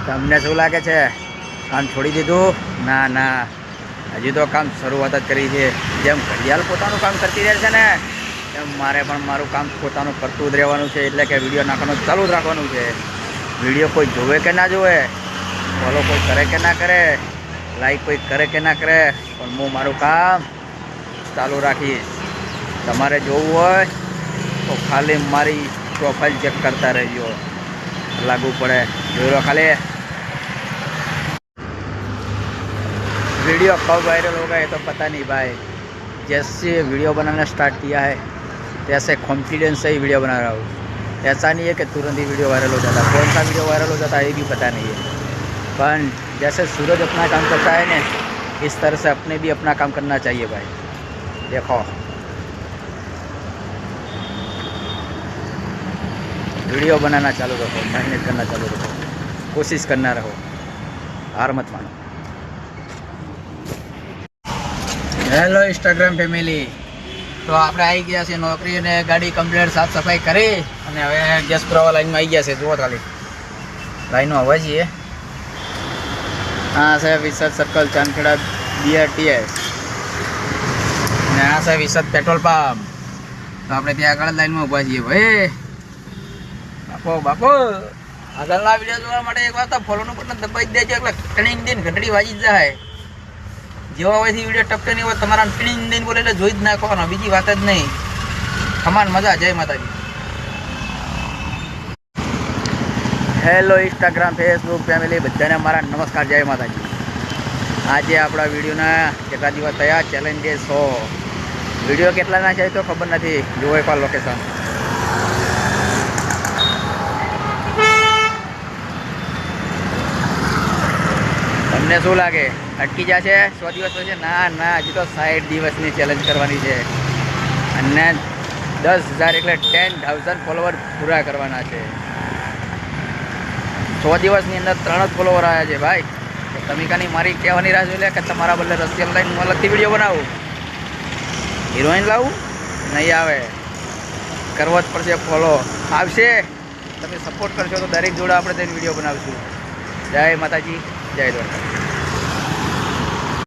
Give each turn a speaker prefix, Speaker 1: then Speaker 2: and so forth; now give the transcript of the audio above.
Speaker 1: તમને શું લાગે છે કામ છોડી દીધું? ના ના, હજી તો કામ શરૂઆત જ કરી છે. જેમ ઘડિયાળ પોતાનું કામ કરતી રહે છે ને, એમ મારે પણ મારું કામ પોતાનું કરતું જ રહેવાનું છે. એટલે કે વિડીયો નાખવાનું ચાલુ જ રાખવાનું છે. વિડીયો કોઈ જોવે કે ના જોવે, ફોલો કોઈ કરે કે ના કરે, લાઈક કોઈ કરે કે ના કરે, પણ હું મારું કામ ચાલુ રાખીશ. તમારે જોવું હોય તો ખાલી મારી પ્રોફાઇલ ચેક કરતા રહેજો, लागू पड़े जो खाली वीडियो कब वायरल होगा ये तो पता नहीं भाई। जैसे वीडियो बनाना स्टार्ट किया है जैसे कॉन्फिडेंस से ही वीडियो बना रहा हूँ। ऐसा नहीं है कि तुरंत ही वीडियो वायरल हो जाता, कौन सा वीडियो वायरल हो जाता है ये भी पता नहीं है। पर जैसे सूरज अपना काम करता है ना, इस तरह से अपने भी अपना काम करना चाहिए भाई। देखो वीडियो बनाना चालू रखो, मेहनत करना चालू रखो, कोशिश करना रहो, हार मत मानो। हेलो इंस्टाग्राम फैमिली, तो આપણે આવી ગયા છે નોકરી અને ગાડી કમ્પ્લીટ સાફ સફાઈ કરી અને હવે ગેસ પુરાવા લાઈનમાં આવી ગયા છે. જુઓ ખાલી લાઈનો આવવા જઈએ. આ છે વિસદ સર્કલ ચાંદખેડા BRTS અને આ છે વિસદ પેટ્રોલ પંપ. તો આપણે ત્યાં આગળ લાઈનમાં ઊભા છીએ ભાઈ. બાપો બાપો, આગળના વિડીયો જોવા માટે એક વાર તો ફોલોનું બટન દબાવી દેજો, એટલે ટણીંગ દઈને ઘંટડી વાજી જ જાય. જેવા હોયથી વિડીયો ટપકે નહીં હોય તમારા ટણીંગ દઈને બોલે એટલે જોઈ જ નાખવાનો, બીજી વાત જ નહીં. ખમાન મજા. જય માતાજી. હેલો ઇન્સ્ટાગ્રામ ફેસબુક ફેમિલી, બધાને મારા નમસ્કાર, જય માતાજી. આજે આપણા વિડીયોના કેટલા દિવસ થયા, ચેલેન્જે 100 વિડીયો કેટલાના છે તો ખબર નથી. જુઓ એકવાર લોકેશન. તમને શું લાગે અટકી જશે 100 દિવસ પછી? ના ના, હજી તો 60 દિવસની ચેલેન્જ કરવાની છે અને 10,000 એટલે 10,000 ફોલોવર પૂરા કરવાના છે. 100 દિવસની અંદર 3 જ ફોલોવર આવ્યા છે ભાઈ. તમે કાની મારી કહેવાની રાહ જોઈ લે કે તમારા બદલે રશિયન લાઈન અલગથી વિડીયો બનાવું, હિરોઈન લાવું? નહીં આવે, કરવો જ પડશે. ફોલો આવશે, તમે સપોર્ટ કરશો તો દરેક જોડે આપણે તેને વિડીયો બનાવીશું. જય માતાજી, જય દ્વારકા.